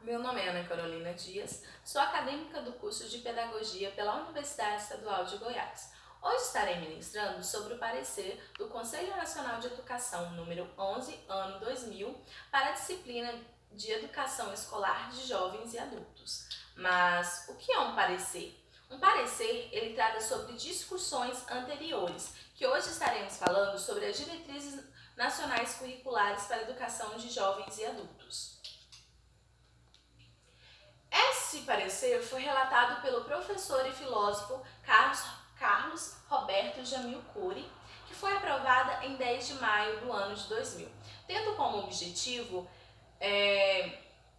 Meu nome é Ana Carolina Dias, sou acadêmica do curso de Pedagogia pela Universidade Estadual de Goiás. Hoje estarei ministrando sobre o parecer do Conselho Nacional de Educação número 11, ano 2000, para a disciplina de Educação Escolar de Jovens e Adultos. Mas o que é um parecer? Um parecer, ele trata sobre discussões anteriores, que hoje estaremos falando sobre as diretrizes nacionais curriculares para a educação de jovens e adultos. Esse parecer foi relatado pelo professor e filósofo Carlos Roberto Jamil Cury, que foi aprovada em 10 de maio do ano de 2000, tendo como objetivo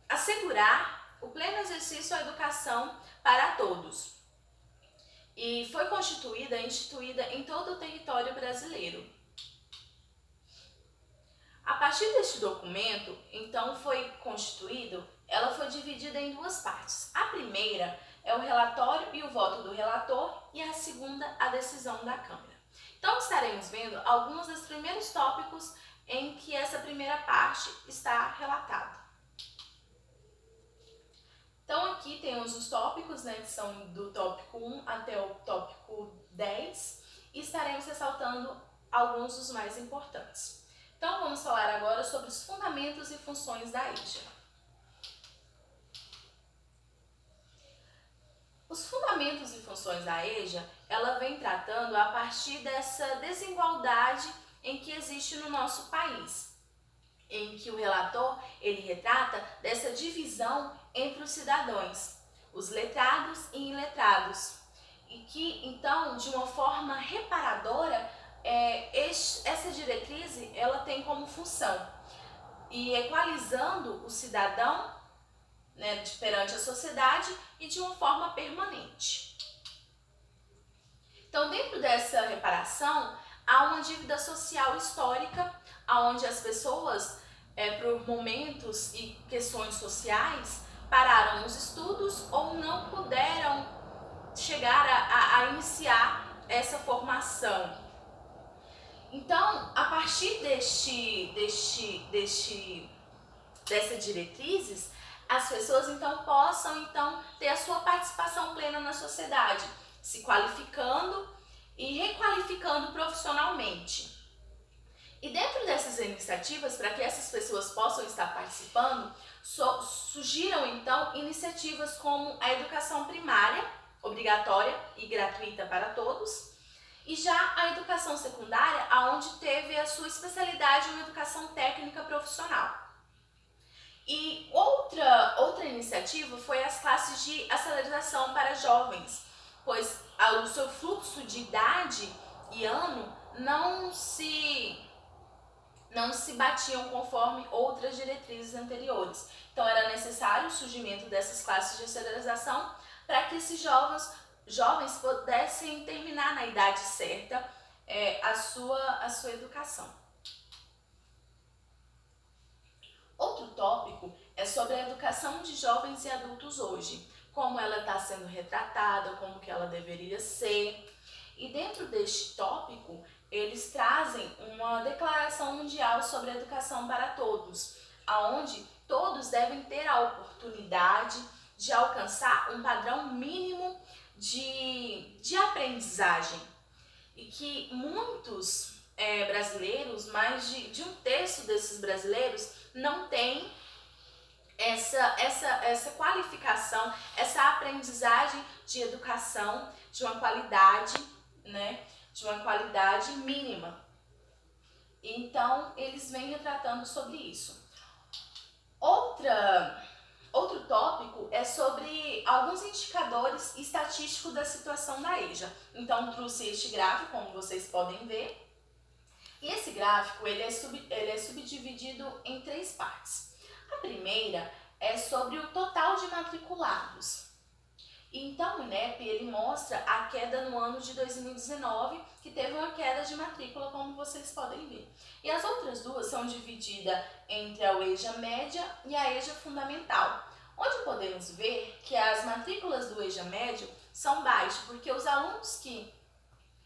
assegurar o pleno exercício da educação para todos. E foi instituída em todo o território brasileiro. A partir deste documento, então, ela foi dividida em duas partes. A primeira é o relatório e o voto do relator e a segunda, a decisão da Câmara. Então, estaremos vendo alguns dos primeiros tópicos em que essa primeira parte está relatada. Então, aqui temos os tópicos, que são do tópico 1 até o tópico 10, e estaremos ressaltando alguns dos mais importantes. Então, vamos falar agora sobre os fundamentos e funções da EJA. Os fundamentos e funções da EJA, ela vem tratando a partir dessa desigualdade em que existe no nosso país, em que o relator, ele retrata dessa divisão entre os cidadãos, os letrados e iletrados, e que, então, de uma forma reparadora, essa diretriz, ela tem como função e equalizando o cidadão, perante a sociedade e de uma forma permanente. Então, dentro dessa reparação, há uma dívida social histórica, onde as pessoas, por momentos e questões sociais, pararam os estudos ou não puderam chegar a iniciar essa formação. Então, a partir dessas diretrizes, as pessoas então possam ter a sua participação plena na sociedade, se qualificando e requalificando profissionalmente. E dentro dessas iniciativas, para que essas pessoas possam estar participando, surgiram então iniciativas como a educação primária, obrigatória e gratuita para todos, e já a educação secundária, onde teve a sua especialidade em educação técnica profissional. E outra iniciativa foi as classes de aceleração para jovens, pois o seu fluxo de idade e ano não se batiam conforme outras diretrizes anteriores. Então, era necessário o surgimento dessas classes de aceleração para que esses jovens pudessem terminar na idade certa a sua educação. Outro tópico é sobre a educação de jovens e adultos hoje, como ela está sendo retratada, como que ela deveria ser. E dentro deste tópico, eles trazem uma declaração mundial sobre a educação para todos, onde todos devem ter a oportunidade de alcançar um padrão mínimo de aprendizagem. E que muitos brasileiros, mais de um terço desses brasileiros, não tem essa qualificação, essa aprendizagem de educação de uma qualidade, de uma qualidade mínima. Então, eles vêm retratando sobre isso. Outro tópico é sobre alguns indicadores estatísticos da situação da EJA. Então, trouxe este gráfico, como vocês podem ver. E esse gráfico ele é subdividido em 3 partes. A primeira é sobre o total de matriculados. Então, o INEP ele mostra a queda no ano de 2019, que teve uma queda de matrícula, como vocês podem ver. E as outras duas são divididas entre a EJA média e a EJA fundamental, onde podemos ver que as matrículas do EJA médio são baixas, porque os alunos que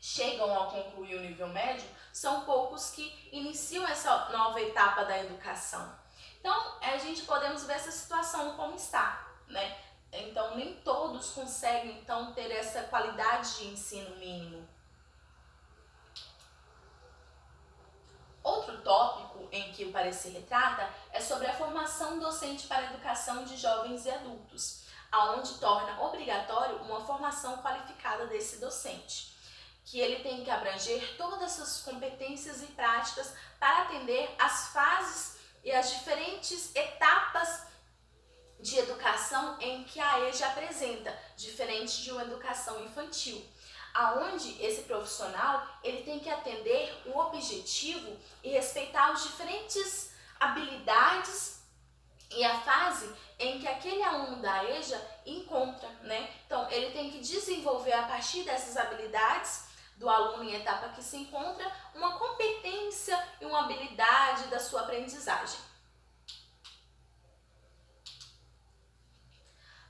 chegam a concluir o nível médio são poucos que iniciam essa nova etapa da educação. Então, a gente podemos ver essa situação como está, né? Então, nem todos conseguem, então, ter essa qualidade de ensino mínimo. Outro tópico em que o parecer retrata é sobre a formação docente para a educação de jovens e adultos, aonde torna obrigatório uma formação qualificada desse docente, que ele tem que abranger todas essas competências e práticas para atender às fases e às diferentes etapas de educação em que a EJA apresenta, diferente de uma educação infantil, aonde esse profissional ele tem que atender o objetivo e respeitar as diferentes habilidades e a fase em que aquele aluno da EJA encontra, né? Então, ele tem que desenvolver a partir dessas habilidades do aluno em etapa que se encontra, uma competência e uma habilidade da sua aprendizagem.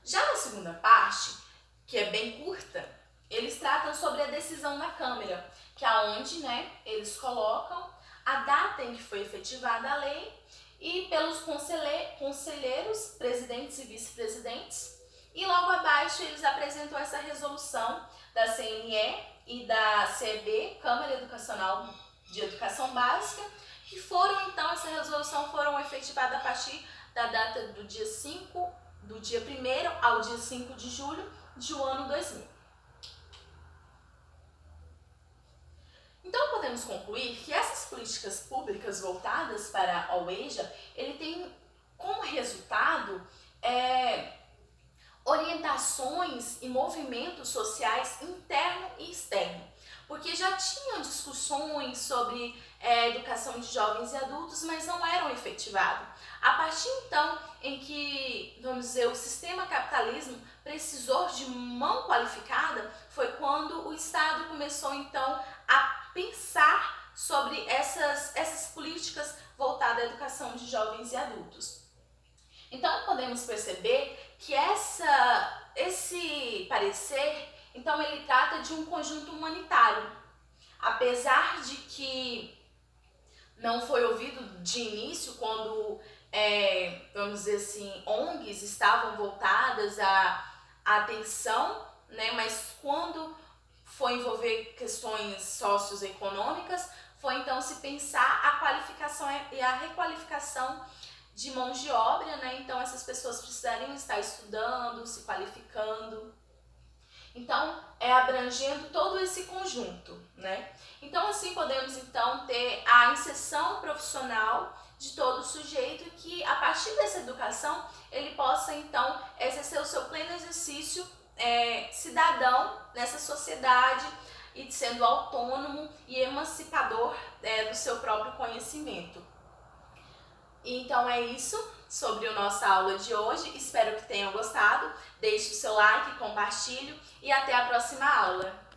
Já na segunda parte, que é bem curta, eles tratam sobre a decisão na Câmara, que é onde, né, eles colocam a data em que foi efetivada a lei e pelos conselheiros, presidentes e vice-presidentes, e logo abaixo eles apresentam essa resolução da CNE e da CEB, Câmara Educacional de Educação Básica, que foram, então, essa resolução foram efetivada a partir da data do dia 1º ao dia 5 de julho do ano 2000. Então, podemos concluir que essas políticas públicas voltadas para a EJA, ele tem como resultado orientações e movimentos sociais interno e externo, porque já tinham discussões sobre educação de jovens e adultos, mas não eram efetivados. A partir então em que, vamos dizer, o sistema capitalismo precisou de mão qualificada, foi quando o Estado começou então a pensar sobre essas políticas voltadas à educação de jovens e adultos. Então podemos perceber que esse parecer, então ele trata de um conjunto humanitário. Apesar de que não foi ouvido de início quando, vamos dizer assim, ONGs estavam voltadas à atenção, né? Mas quando foi envolver questões socioeconômicas, foi então se pensar a qualificação e a requalificação de mãos de obra, né? Então essas pessoas precisariam estar estudando, se qualificando. Então, abrangendo todo esse conjunto, né? Então, assim podemos então ter a inserção profissional de todo sujeito que, a partir dessa educação, ele possa então exercer o seu pleno exercício cidadão nessa sociedade e sendo autônomo e emancipador do seu próprio conhecimento. Então é isso sobre a nossa aula de hoje, espero que tenham gostado, deixe o seu like, compartilhe e até a próxima aula.